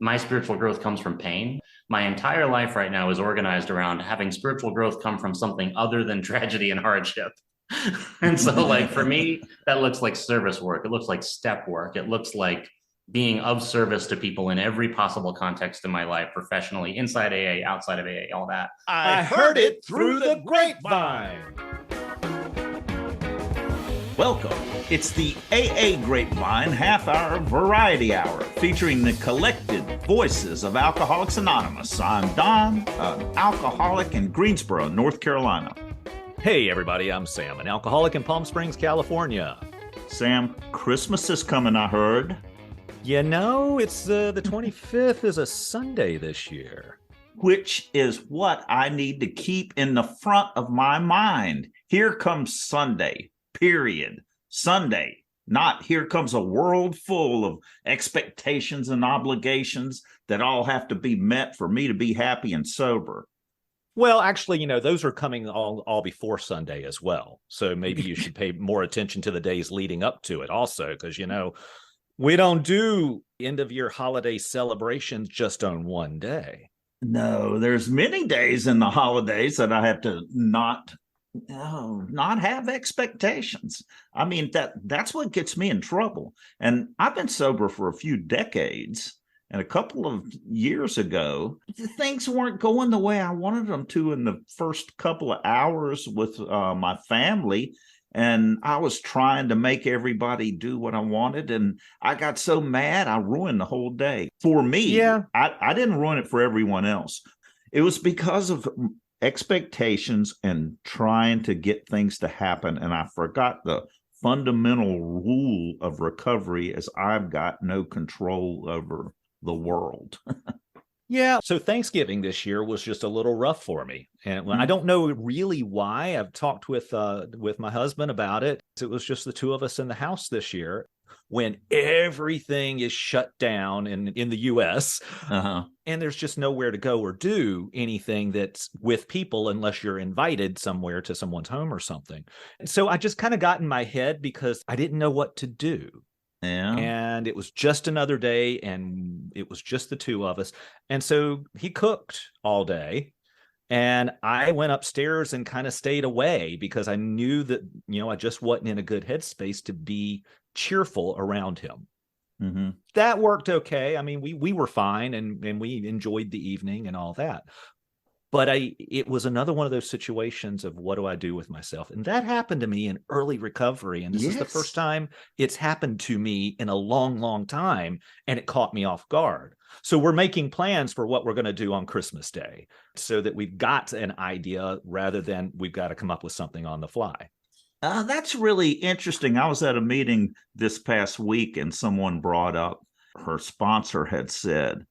my spiritual growth comes from pain. My entire life right now is organized around having spiritual growth come from something other than tragedy and hardship. And so, like, for me, that looks like service work. It looks like step work. It looks like being of service to people in every possible context in my life, professionally, inside AA, outside of AA, all that. I heard it through the grapevine. Welcome. It's the AA Grapevine half-hour variety hour featuring the collected voices of Alcoholics Anonymous. I'm Don, an alcoholic in Greensboro, North Carolina. Hey, everybody, I'm Sam, an alcoholic in Palm Springs, California. Sam, Christmas is coming, I heard. You know, it's the 25th is a Sunday this year. Which is what I need to keep in the front of my mind. Here comes Sunday, period. Sunday, not here comes a world full of expectations and obligations that all have to be met for me to be happy and sober. Well, actually, you know, those are coming all before Sunday as well. So maybe you should pay more attention to the days leading up to it also, because, you know, we don't do end of year holiday celebrations just on one day. No, there's many days in the holidays that I have to not have expectations. I mean, that's what gets me in trouble. And I've been sober for a few decades. And a couple of years ago, things weren't going the way I wanted them to in the first couple of hours with my family. And I was trying to make everybody do what I wanted. And I got so mad, I ruined the whole day. For me, yeah. I didn't ruin it for everyone else. It was because of expectations and trying to get things to happen. And I forgot the fundamental rule of recovery as I've got no control over the world. Yeah. So Thanksgiving this year was just a little rough for me. And I don't know really why. I've talked with my husband about it. It was just the two of us in the house this year when everything is shut down in the US. And there's just nowhere to go or do anything that's with people unless you're invited somewhere to someone's home or something. So I just kind of got in my head because I didn't know what to do. Yeah. And it was just another day and it was just the two of us. And so he cooked all day and I went upstairs and kind of stayed away because I knew that, you know, I just wasn't in a good headspace to be cheerful around him. Mm-hmm. That worked okay. I mean, we were fine and we enjoyed the evening and all that. But it was another one of those situations of what do I do with myself? And that happened to me in early recovery. And this is the first time it's happened to me in a long, long time. And it caught me off guard. So we're making plans for what we're going to do on Christmas Day so that we've got an idea rather than we've got to come up with something on the fly. That's really interesting. I was at a meeting this past week and someone brought up her sponsor had said,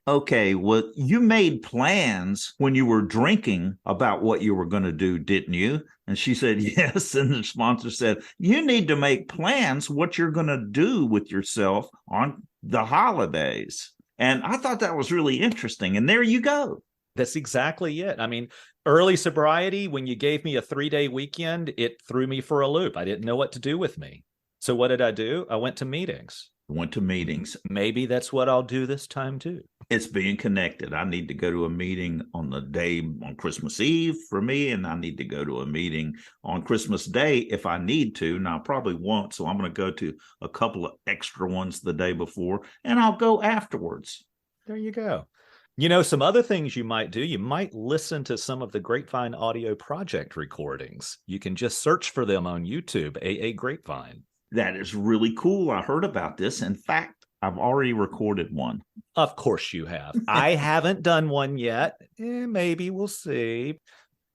okay, well, you made plans when you were drinking about what you were going to do, didn't you? And she said, yes. And the sponsor said, you need to make plans what you're going to do with yourself on the holidays. And I thought that was really interesting. And there you go. That's exactly it. I mean, early sobriety, when you gave me a 3-day weekend, it threw me for a loop. I didn't know what to do with me. So what did I do? I went to meetings. Maybe that's what I'll do this time too. It's being connected. I need to go to a meeting on the day on Christmas Eve for me, and I need to go to a meeting on Christmas Day if I need to. Now, I probably won't, so I'm going to go to a couple of extra ones the day before, and I'll go afterwards. There you go. You know, some other things you might do, you might listen to some of the Grapevine Audio Project recordings. You can just search for them on YouTube, AA Grapevine. That is really cool. I heard about this. In fact, I've already recorded one. Of course you have. I haven't done one yet. Maybe we'll see.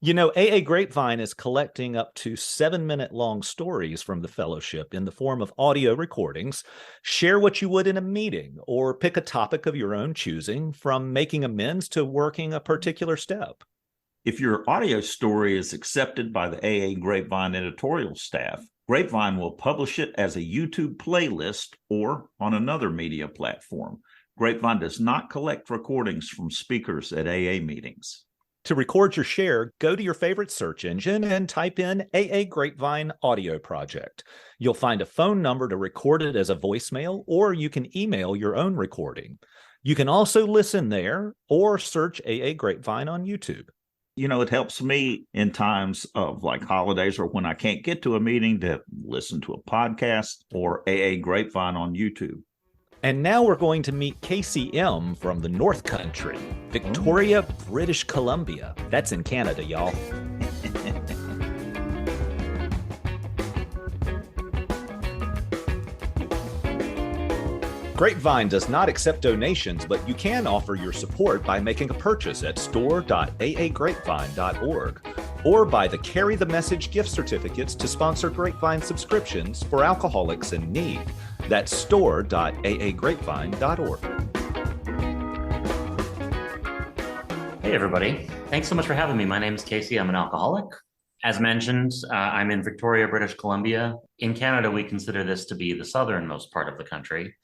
You know, AA Grapevine is collecting up to 7-minute long stories from the fellowship in the form of audio recordings. Share what you would in a meeting or pick a topic of your own choosing, from making amends to working a particular step. If your audio story is accepted by the AA Grapevine editorial staff, Grapevine will publish it as a YouTube playlist or on another media platform. Grapevine does not collect recordings from speakers at AA meetings. To record your share, go to your favorite search engine and type in AA Grapevine Audio Project. You'll find a phone number to record it as a voicemail, or you can email your own recording. You can also listen there or search AA Grapevine on YouTube. It helps me in times of like holidays or when I can't get to a meeting to listen to a podcast or AA Grapevine on YouTube. And now we're going to meet Casey M. from the North Country, Victoria, British Columbia. That's in Canada, y'all. Grapevine does not accept donations, but you can offer your support by making a purchase at store.aagrapevine.org or by the Carry the Message gift certificates to sponsor Grapevine subscriptions for alcoholics in need. That's store.aagrapevine.org. Hey, everybody. Thanks so much for having me. My name is Casey. I'm an alcoholic. As mentioned, I'm in Victoria, British Columbia. In Canada, we consider this to be the southernmost part of the country,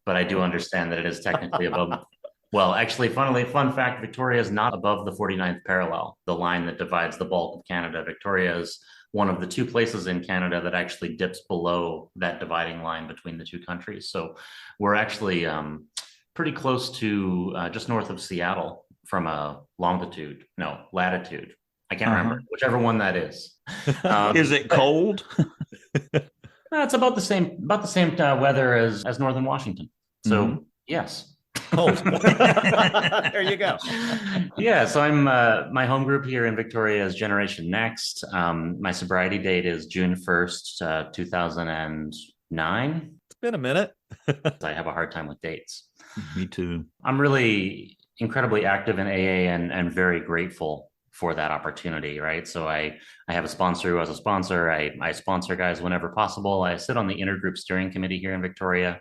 but I do understand that it is technically above. Well, actually, fun fact, Victoria is not above the 49th parallel, the line that divides the bulk of Canada. Victoria is one of the two places in Canada that actually dips below that dividing line between the two countries. So we're actually pretty close to just north of Seattle from a latitude. I can't remember whichever one that is. Is it cold? It's about the same weather as northern Washington. So yes. Cold. There you go. Yeah, so I'm my home group here in Victoria is Generation Next. My sobriety date is June 1st, 2009. It's been a minute. I have a hard time with dates. Me too. I'm really incredibly active in AA and very grateful for that opportunity, right? So I have a sponsor who has a sponsor. I sponsor guys whenever possible. I sit on the intergroup steering committee here in Victoria.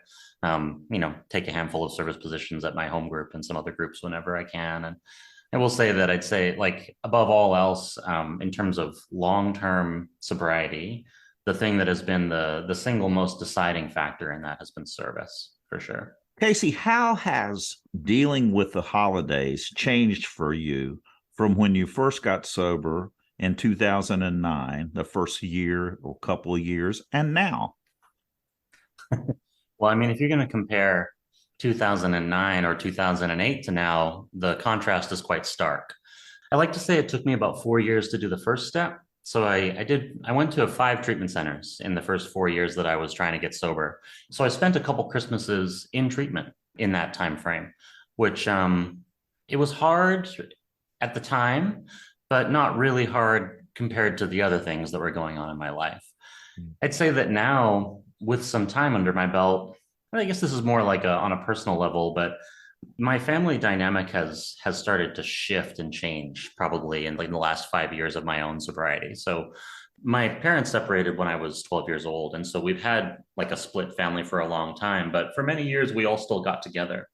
Take a handful of service positions at my home group and some other groups whenever I can. And I will say that I'd say, like, above all else, in terms of long-term sobriety, the thing that has been the single most deciding factor in that has been service, for sure. Casey, how has dealing with the holidays changed for you from when you first got sober in 2009, the first year or couple of years, and now? Well, I mean, if you're going to compare 2009 or 2008 to now, the contrast is quite stark. I like to say it took me about 4 years to do the first step. So I went to 5 treatment centers in the first 4 years that I was trying to get sober. So I spent a couple Christmases in treatment in that time frame, which it was hard at the time, but not really hard compared to the other things that were going on in my life. I'd say that now, with some time under my belt, I guess this is more like on a personal level, but my family dynamic has started to shift and change probably in like the last 5 years of my own sobriety. So my parents separated when I was 12 years old. And so we've had like a split family for a long time, but for many years, we all still got together.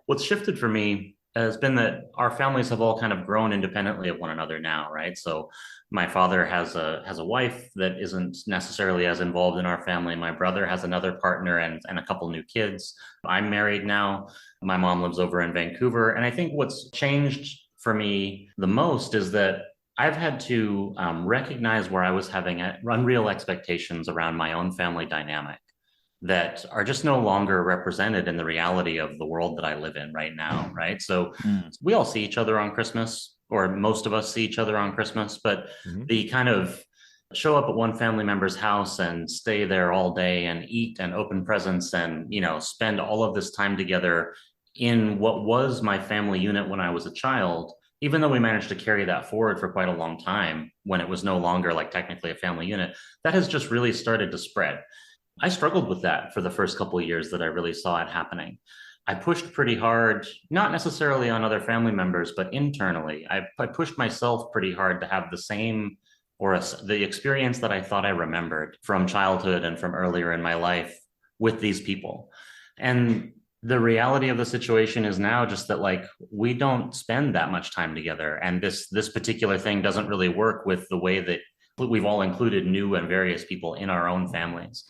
What's shifted for me has been that our families have all kind of grown independently of one another now, right? So my father has a wife that isn't necessarily as involved in our family. My brother has another partner and a couple new kids. I'm married now. My mom lives over in Vancouver. And I think what's changed for me the most is that I've had to recognize where I was having unreal expectations around my own family dynamic that are just no longer represented in the reality of the world that I live in right now, right? So we all see each other on Christmas, or most of us see each other on Christmas, but the kind of show up at one family member's house and stay there all day and eat and open presents and, spend all of this time together in what was my family unit when I was a child, even though we managed to carry that forward for quite a long time when it was no longer like technically a family unit, that has just really started to spread. I struggled with that for the first couple of years that I really saw it happening. I pushed pretty hard, not necessarily on other family members, but internally. I pushed myself pretty hard to have the same the experience that I thought I remembered from childhood and from earlier in my life with these people. And the reality of the situation is now just that, like, we don't spend that much time together. And this particular thing doesn't really work with the way that we've all included new and various people in our own families.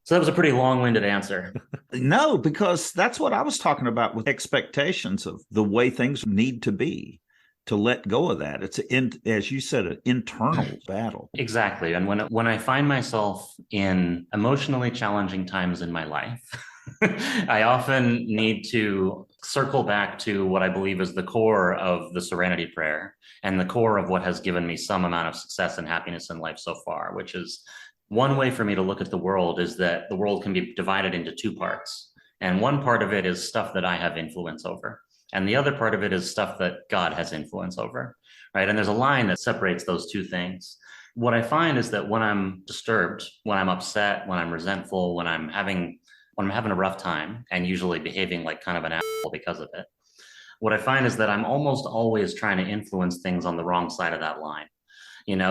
So that was a pretty long-winded answer. No, because that's what I was talking about with expectations of the way things need to be, to let go of that. It's, as you said, an internal battle. Exactly. And when I find myself in emotionally challenging times in my life, I often need to circle back to what I believe is the core of the Serenity Prayer and the core of what has given me some amount of success and happiness in life so far, which is one way for me to look at the world is that the world can be divided into two parts. And one part of it is stuff that I have influence over. And the other part of it is stuff that God has influence over, right? And there's a line that separates those two things. What I find is that when I'm disturbed, when I'm upset, when I'm resentful, when I'm having a rough time and usually behaving like kind of an asshole because of it, what I find is that I'm almost always trying to influence things on the wrong side of that line.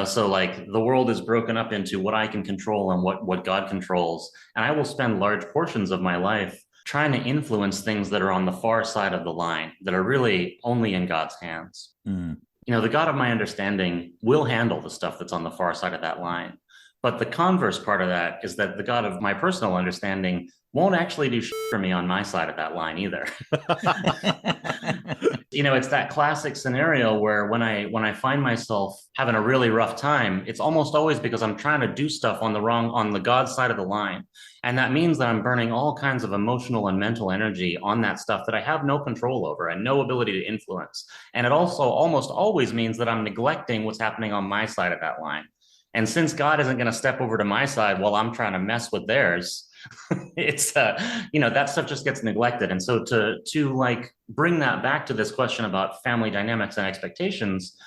So like the world is broken up into what I can control and what God controls. And I will spend large portions of my life trying to influence things that are on the far side of the line that are really only in God's hands. Mm. The God of my understanding will handle the stuff that's on the far side of that line. But the converse part of that is that the God of my personal understanding won't actually do shit for me on my side of that line either. It's that classic scenario where when I find myself having a really rough time, it's almost always because I'm trying to do stuff on the God side of the line. And that means that I'm burning all kinds of emotional and mental energy on that stuff that I have no control over and no ability to influence. And it also almost always means that I'm neglecting what's happening on my side of that line. And since God isn't going to step over to my side while I'm trying to mess with theirs, it's that stuff just gets neglected. And so to like bring that back to this question about family dynamics and expectations,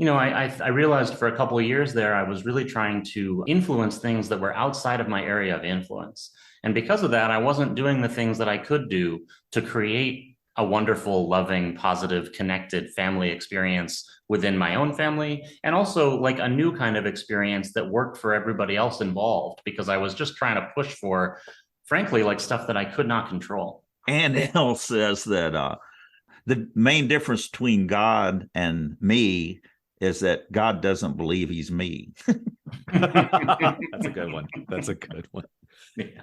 I realized for a couple of years there, I was really trying to influence things that were outside of my area of influence. And because of that, I wasn't doing the things that I could do to create a wonderful, loving, positive, connected family experience within my own family, and also like a new kind of experience that worked for everybody else involved, because I was just trying to push for, frankly, like stuff that I could not control. And Hill says that the main difference between God and me is that God doesn't believe he's me. That's a good one. That's a good one.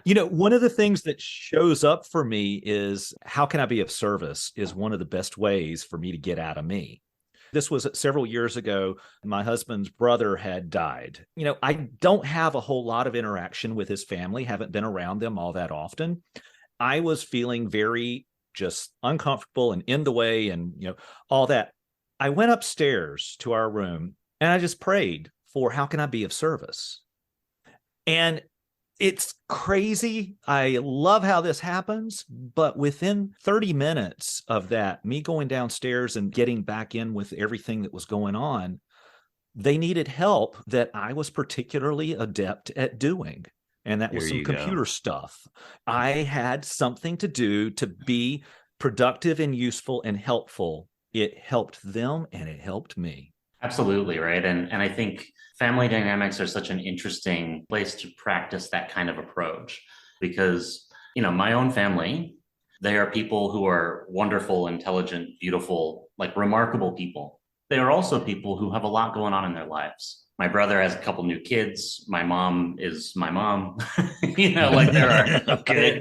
Yeah. One of the things that shows up for me is how can I be of service is one of the best ways for me to get out of me. This was several years ago. My husband's brother had died. I don't have a whole lot of interaction with his family, haven't been around them all that often. I was feeling very just uncomfortable and in the way and, all that. I went upstairs to our room and I just prayed for how can I be of service? And it's crazy. I love how this happens, but within 30 minutes of that, me going downstairs and getting back in with everything that was going on, they needed help that I was particularly adept at doing. And that was some computer stuff. I had something to do to be productive and useful and helpful. It helped them and it helped me. Absolutely, right. And I think family dynamics are such an interesting place to practice that kind of approach because, my own family, they are people who are wonderful, intelligent, beautiful, like remarkable people. They are also people who have a lot going on in their lives. My brother has a couple new kids. My mom is my mom. There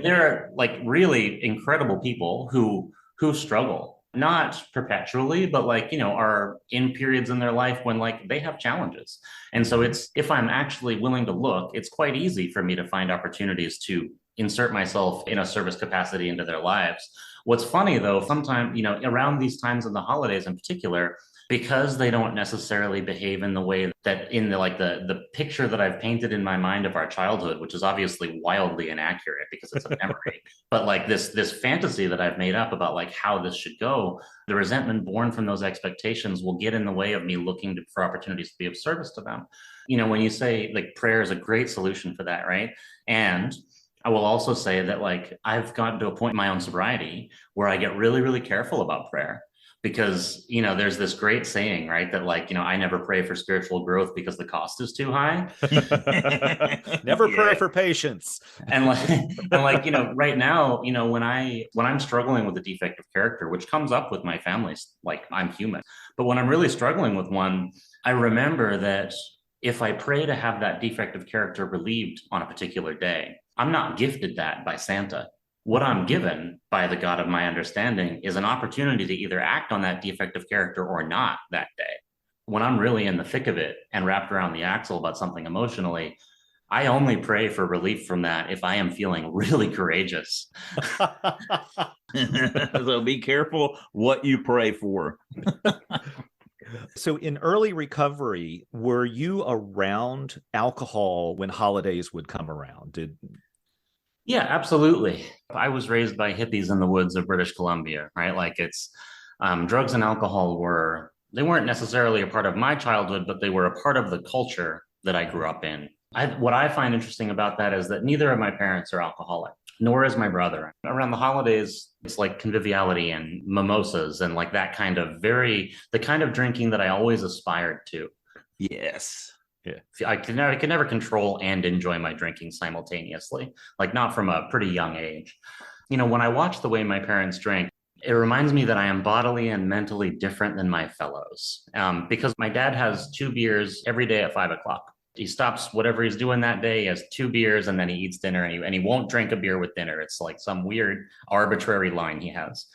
are like really incredible people who struggle. Not perpetually, but are in periods in their life when they have challenges. And so if I'm actually willing to look, it's quite easy for me to find opportunities to insert myself in a service capacity into their lives. What's funny though, sometimes, around these times of the holidays in particular, because they don't necessarily behave in the way that in the picture that I've painted in my mind of our childhood, which is obviously wildly inaccurate because it's a memory, but this fantasy that I've made up about how this should go, the resentment born from those expectations will get in the way of me looking for opportunities to be of service to them. When you say prayer is a great solution for that, right? And I will also say that I've gotten to a point in my own sobriety where I get really, really careful about prayer. Because, there's this great saying, right? That I never pray for spiritual growth because the cost is too high. Never pray for patience. And right now, when I'm struggling with a defective character, which comes up with my family, I'm human. But when I'm really struggling with one, I remember that if I pray to have that defective character relieved on a particular day, I'm not gifted that by Santa. What I'm given by the God of my understanding is an opportunity to either act on that defective character or not that day. When I'm really in the thick of it and wrapped around the axle about something emotionally, I only pray for relief from that if I am feeling really courageous. So be careful what you pray for. So in early recovery, were you around alcohol when holidays would come around? Yeah, absolutely. I was raised by hippies in the woods of British Columbia, right? Like it's drugs and alcohol they weren't necessarily a part of my childhood, but they were a part of the culture that I grew up in. What I find interesting about that is that neither of my parents are alcoholic, nor is my brother. Around the holidays, it's like conviviality and mimosas and like that kind of the kind of drinking that I always aspired to. Yes. Yeah. I can never control and enjoy my drinking simultaneously, like not from a pretty young age. When I watch the way my parents drank, it reminds me that I am bodily and mentally different than my fellows. Because my dad has 2 beers every day at 5 o'clock. He stops whatever he's doing that day. He has 2 beers and then he eats dinner and he won't drink a beer with dinner. It's like some weird arbitrary line he has.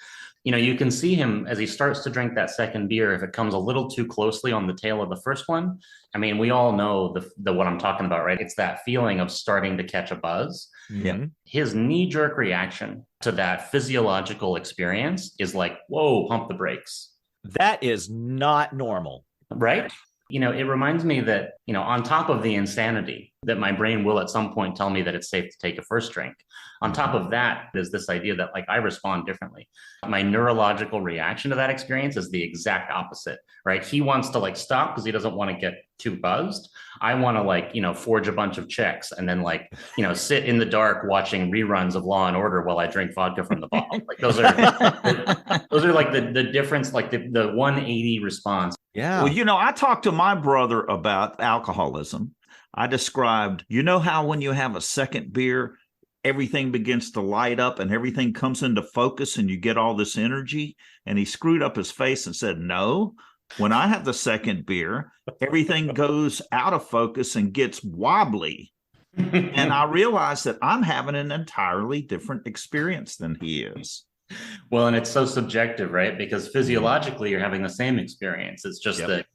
You can see him as he starts to drink that second beer. If it comes a little too closely on the tail of the first one, I mean, we all know the what I'm talking about, right? It's that feeling of starting to catch a buzz. Yeah. His knee-jerk reaction to that physiological experience is like, whoa, pump the brakes. That is not normal. Right? It reminds me that, on top of the insanity that my brain will at some point tell me that it's safe to take a first drink, on top of that is this idea that like I respond differently. My neurological reaction to that experience is the exact opposite, right? He wants to like stop because he doesn't want to get too buzzed. I want to like, forge a bunch of checks and then like, sit in the dark watching reruns of Law and Order while I drink vodka from the bottle. Like those are like the difference, like the 180 response. Yeah. Well, I talked to my brother about alcoholism. I described, how when you have a second beer, everything begins to light up and everything comes into focus and you get all this energy. And he screwed up his face and said, no, when I have the second beer, everything goes out of focus and gets wobbly. And I realized that I'm having an entirely different experience than he is. Well, and it's so subjective, right? Because physiologically, you're having the same experience. It's just that,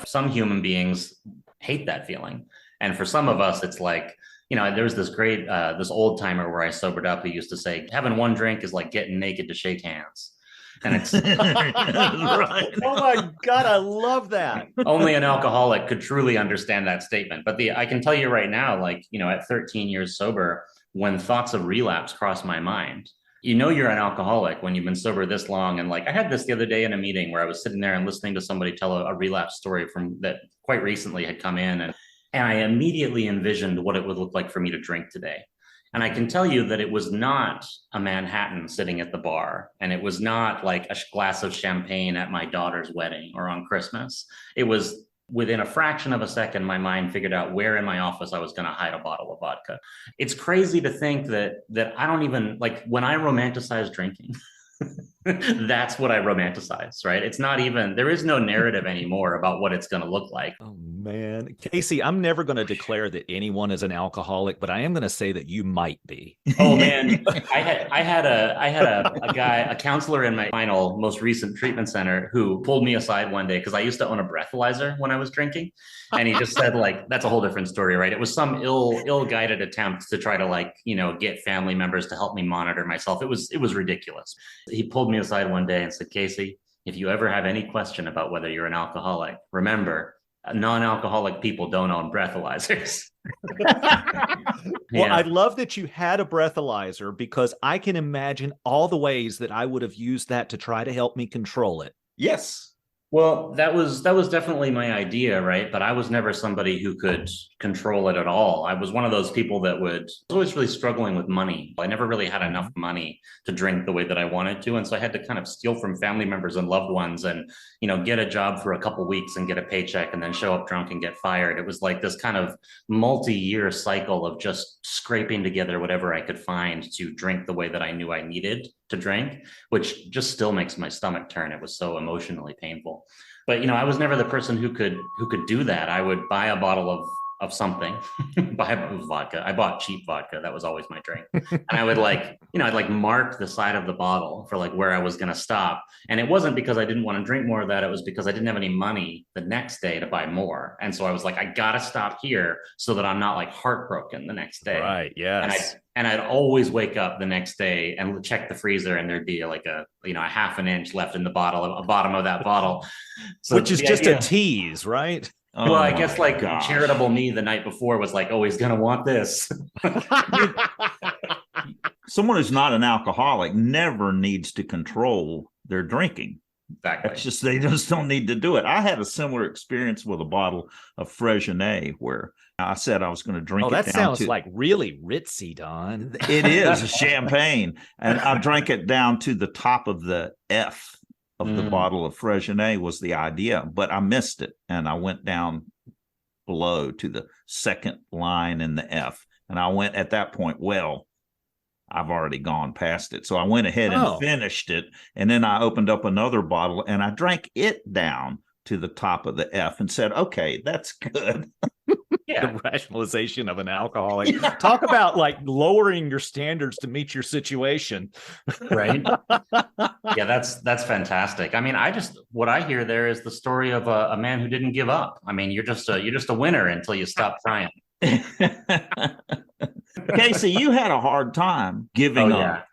some human beings hate that feeling. And for some of us, it's like, there was this great, this old timer where I sobered up who used to say, having one drink is like getting naked to shake hands. And it's right. Oh my God, I love that. Only an alcoholic could truly understand that statement. But I can tell you right now, like, at 13 years sober, when thoughts of relapse cross my mind, you're an alcoholic when you've been sober this long. And like, I had this the other day in a meeting where I was sitting there and listening to somebody tell a relapse story from that quite recently had come in. And I immediately envisioned what it would look like for me to drink today. And I can tell you that it was not a Manhattan sitting at the bar. And it was not like a glass of champagne at my daughter's wedding or on Christmas. It was within a fraction of a second, my mind figured out where in my office I was going to hide a bottle of vodka. It's crazy to think that I don't even like when I romanticize drinking. That's what I romanticize, right? It's not even, there is no narrative anymore about what it's going to look like. Oh man, Casey, I'm never going to declare that anyone is an alcoholic, but I am going to say that you might be. Oh man, I had a guy, a counselor in my most recent treatment center who pulled me aside one day because I used to own a breathalyzer when I was drinking, and he just said like, that's a whole different story, right? It was some ill-guided attempt to try to like, get family members to help me monitor myself. It was ridiculous. He pulled me aside one day and said, Casey, if you ever have any question about whether you're an alcoholic, remember, non-alcoholic people don't own breathalyzers. Well, I love that you had a breathalyzer because I can imagine all the ways that I would have used that to try to help me control it. Yes. Well, that was definitely my idea, right? But I was never somebody who could control it at all. I was one of those people that was always really struggling with money. I never really had enough money to drink the way that I wanted to. And so I had to kind of steal from family members and loved ones and, get a job for a couple weeks and get a paycheck and then show up drunk and get fired. It was like this kind of multi-year cycle of just scraping together whatever I could find to drink the way that I knew I needed to drink, which just still makes my stomach turn. It was so emotionally painful. But I was never the person who could do that. I would buy a bottle of something. Buy vodka. I bought cheap vodka. That was always my drink. And I would like, I'd like mark the side of the bottle for like where I was going to stop. And it wasn't because I didn't want to drink more of that. It was because I didn't have any money the next day to buy more. And so I was like, I got to stop here so that I'm not like heartbroken the next day. Right. Yes. And I'd always wake up the next day and check the freezer, and there'd be like a half an inch left in the bottom of that bottle. So which is just a tease, right? Well, I guess like charitable me the night before was like, oh, he's going to want this. Someone who's not an alcoholic never needs to control their drinking. Exactly. They just don't need to do it. I had a similar experience with a bottle of Freixenet where I said I was going to drink it. Oh, that sounds like really ritzy, Don. It is champagne. And I drank it down to the top of the F of the bottle of Freixenet was the idea, but I missed it. And I went down below to the second line in the F. And I went at that point, well, I've already gone past it. So I went ahead and finished it. And then I opened up another bottle and I drank it down to the top of the F and said, okay, that's good. Yeah. The rationalization of an alcoholic. Yeah. Talk about like lowering your standards to meet your situation. Right. Yeah, that's fantastic. I mean, what I hear there is the story of a man who didn't give up. I mean, you're just a winner until you stop trying. Casey, you had a hard time giving up.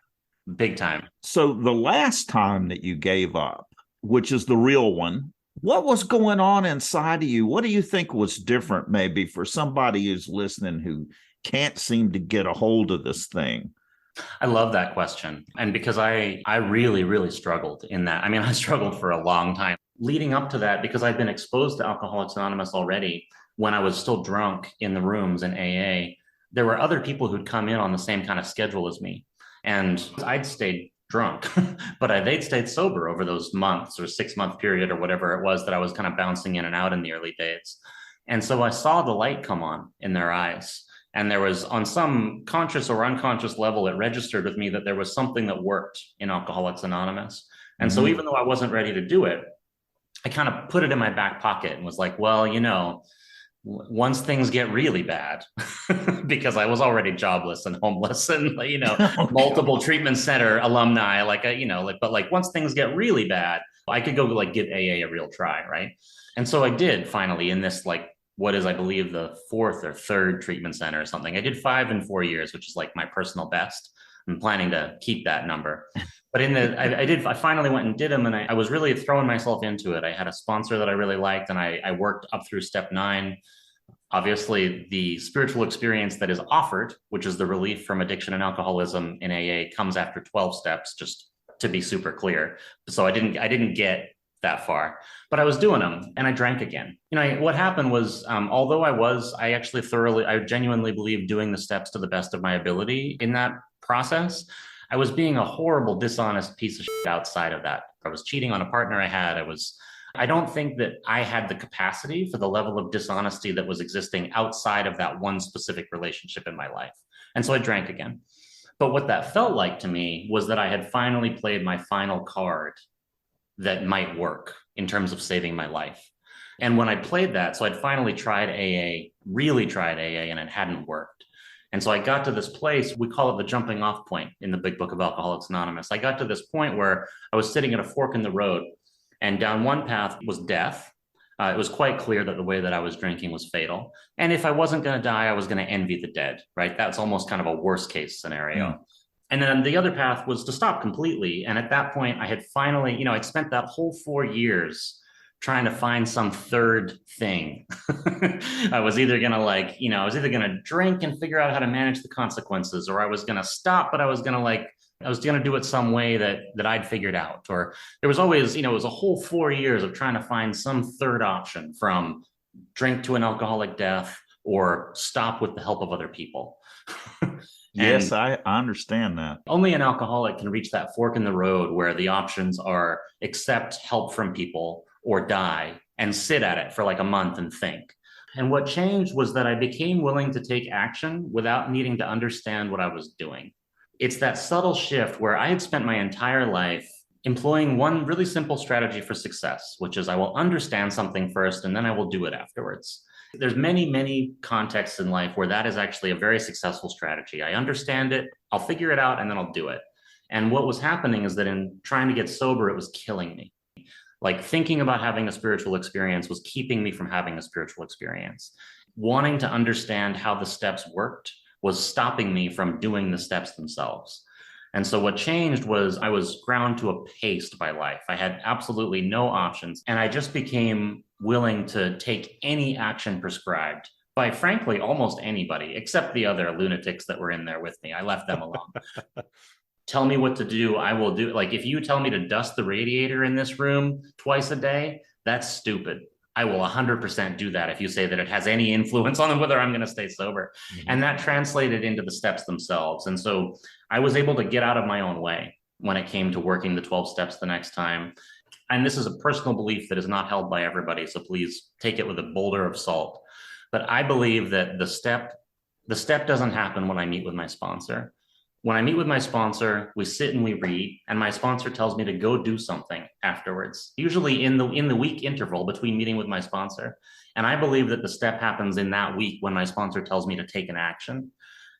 Big time. So the last time that you gave up, which is the real one, what was going on inside of you? What do you think was different maybe for somebody who's listening who can't seem to get a hold of this thing? I love that question. And because I really, really struggled in that. I mean, I struggled for a long time leading up to that because I'd been exposed to Alcoholics Anonymous already when I was still drunk in the rooms in AA. There were other people who'd come in on the same kind of schedule as me. And I'd stayed drunk, but they'd stayed sober over those months or 6-month period or whatever it was that I was kind of bouncing in and out in the early days. And so I saw the light come on in their eyes. And there was, on some conscious or unconscious level, it registered with me that there was something that worked in Alcoholics Anonymous. And so even though I wasn't ready to do it, I kind of put it in my back pocket and was like, well, once things get really bad, because I was already jobless and homeless and, multiple treatment center alumni, but once things get really bad, I could go give AA a real try. Right. And so I did finally in this, what is, I believe, the 4th or 3rd treatment center or something. I did 5 in 4 years, which is my personal best. I'm planning to keep that number. But I finally went and did them, and I was really throwing myself into it. I had a sponsor that I really liked, and I worked up through step 9. Obviously, the spiritual experience that is offered, which is the relief from addiction and alcoholism in AA, comes after 12 steps, just to be super clear. So I didn't get that far, but I was doing them, and I drank again. What happened was, although I genuinely believe doing the steps to the best of my ability in that process, I was being a horrible, dishonest piece of shit outside of that. I was cheating on a partner I had. I don't think that I had the capacity for the level of dishonesty that was existing outside of that one specific relationship in my life. And so I drank again. But what that felt like to me was that I had finally played my final card that might work in terms of saving my life. And when I played that, so I'd finally tried AA, really tried AA, and it hadn't worked. And so I got to this place, we call it the jumping off point in the big book of Alcoholics Anonymous. I got to this point where I was sitting at a fork in the road, and down one path was death. It was quite clear that the way that I was drinking was fatal. And if I wasn't going to die, I was going to envy the dead, right? That's almost kind of a worst case scenario. Mm. And then the other path was to stop completely. And at that point, I had finally, I'd spent that whole 4 years trying to find some third thing. I was either going to drink and figure out how to manage the consequences, or I was going to stop, but I was going to do it some way that I'd figured out. Or there was always, it was a whole 4 years of trying to find some third option, from drink to an alcoholic death or stop with the help of other people. Yes, I understand that. Only an alcoholic can reach that fork in the road where the options are accept help from people or die, and sit at it for a month and think. And what changed was that I became willing to take action without needing to understand what I was doing. It's that subtle shift where I had spent my entire life employing one really simple strategy for success, which is I will understand something first and then I will do it afterwards. There's many, many contexts in life where that is actually a very successful strategy. I understand it, I'll figure it out, and then I'll do it. And what was happening is that in trying to get sober, it was killing me. Like thinking about having a spiritual experience was keeping me from having a spiritual experience. Wanting to understand how the steps worked was stopping me from doing the steps themselves. And so what changed was I was ground to a paste by life. I had absolutely no options. And I just became willing to take any action prescribed by, frankly, almost anybody, except the other lunatics that were in there with me. I left them alone. Tell me what to do, I will do. Like if you tell me to dust the radiator in this room twice a day, that's stupid. I will 100% do that if you say that it has any influence on whether I'm going to stay sober. Mm-hmm. And that translated into the steps themselves. And so I was able to get out of my own way when it came to working the 12 steps the next time. And this is a personal belief that is not held by everybody, so please take it with a boulder of salt. But I believe that the step doesn't happen when I meet with my sponsor. When I meet with my sponsor, we sit and we read, and my sponsor tells me to go do something afterwards, usually in the week interval between meeting with my sponsor. And I believe that the step happens in that week when my sponsor tells me to take an action.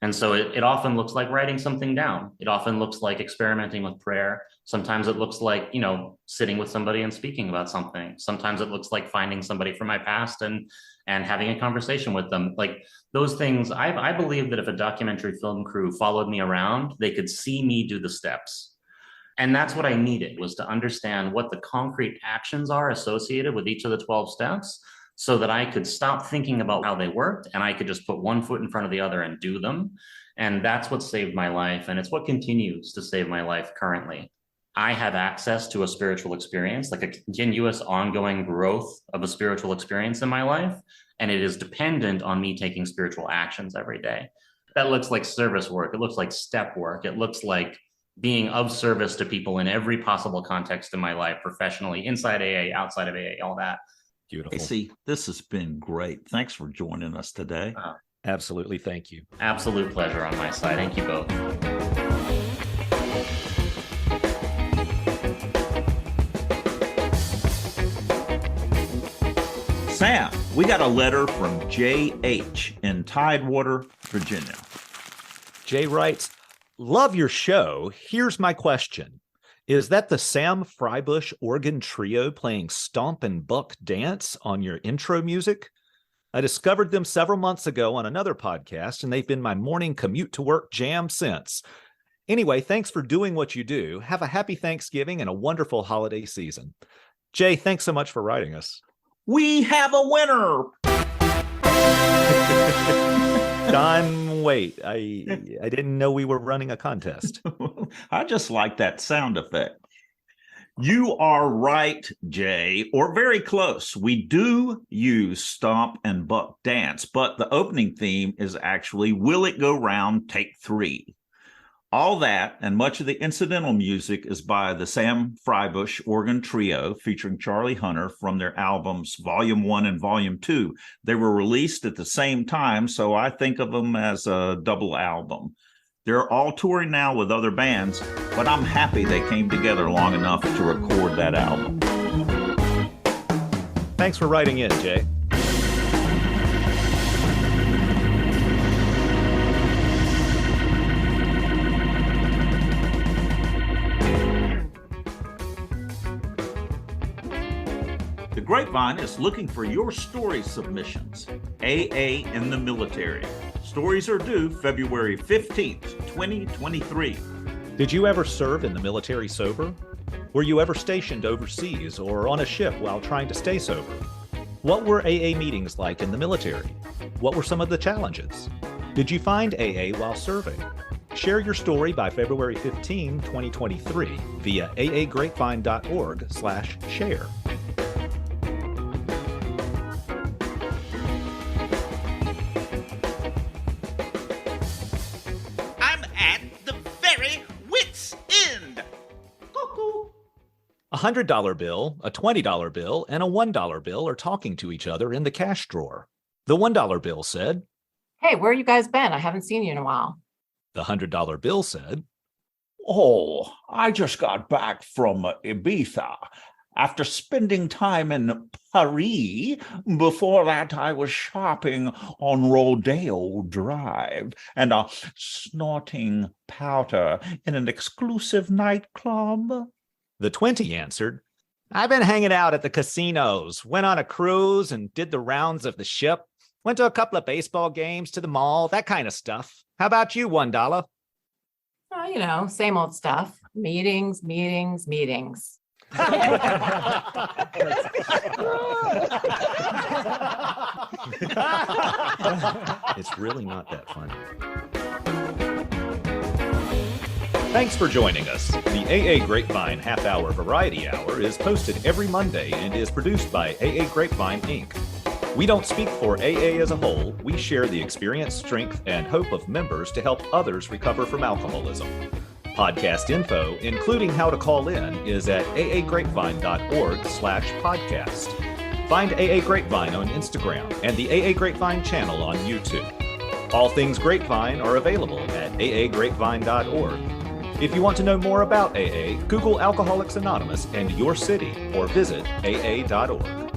And so it often looks like writing something down. It often looks like experimenting with prayer. Sometimes it looks like, sitting with somebody and speaking about something. Sometimes it looks like finding somebody from my past and having a conversation with them. Like those things, I believe that if a documentary film crew followed me around, they could see me do the steps. And that's what I needed, was to understand what the concrete actions are associated with each of the 12 steps, so that I could stop thinking about how they worked and I could just put one foot in front of the other and do them. And that's what saved my life. And it's what continues to save my life currently. I have access to a spiritual experience, like a continuous ongoing growth of a spiritual experience in my life. And it is dependent on me taking spiritual actions every day. That looks like service work. It looks like step work. It looks like being of service to people in every possible context in my life, professionally, inside AA, outside of AA, all that. Beautiful. AC, this has been great. Thanks for joining us today. Absolutely. Thank you. Absolute pleasure on my side. Thank you both. Sam, we got a letter from J.H. in Tidewater, Virginia. Jay writes, "Love your show. Here's my question. Is that the Sam Freibush organ trio playing Stomp and Buck Dance on your intro music? I discovered them several months ago on another podcast, and they've been my morning commute to work jam since. Anyway, thanks for doing what you do. Have a happy Thanksgiving and a wonderful holiday season." Jay, thanks so much for writing us. We have a winner. Don, wait, I didn't know we were running a contest. I just like that sound effect. You are right, Jay, or very close. We do use Stomp and Buck Dance, but the opening theme is actually Will It Go Round, Take 3. All that and much of the incidental music is by the Sam Freibush Organ Trio featuring Charlie Hunter from their albums Volume 1 and Volume 2. They were released at the same time, so I think of them as a double album. They're all touring now with other bands, but I'm happy they came together long enough to record that album. Thanks for writing in, Jay. The Grapevine is looking for your story submissions. AA in the military. Stories are due February 15th, 2023. Did you ever serve in the military sober? Were you ever stationed overseas or on a ship while trying to stay sober? What were AA meetings like in the military? What were some of the challenges? Did you find AA while serving? Share your story by February 15, 2023 via aagrapevine.org/share. A $100 bill, a $20 bill, and a $1 bill are talking to each other in the cash drawer. The $1 bill said, "Hey, where you guys been? I haven't seen you in a while." The $100 bill said, "Oh, I just got back from Ibiza. After spending time in Paris, before that I was shopping on Rodeo Drive and snorting powder in an exclusive nightclub. The 20 answered, I've been hanging out at the casinos, went on a cruise and did the rounds of the ship, went to a couple of baseball games, to the mall, that kind of stuff. How about you, $1? Same old stuff. Meetings, meetings, meetings. It's really not that funny. Thanks for joining us. The AA Grapevine Half-Hour Variety Hour is posted every Monday and is produced by AA Grapevine, Inc. We don't speak for AA as a whole. We share the experience, strength, and hope of members to help others recover from alcoholism. Podcast info, including how to call in, is at aagrapevine.org/podcast. Find AA Grapevine on Instagram and the AA Grapevine channel on YouTube. All things Grapevine are available at aagrapevine.org. If you want to know more about AA, Google Alcoholics Anonymous and your city or visit aa.org.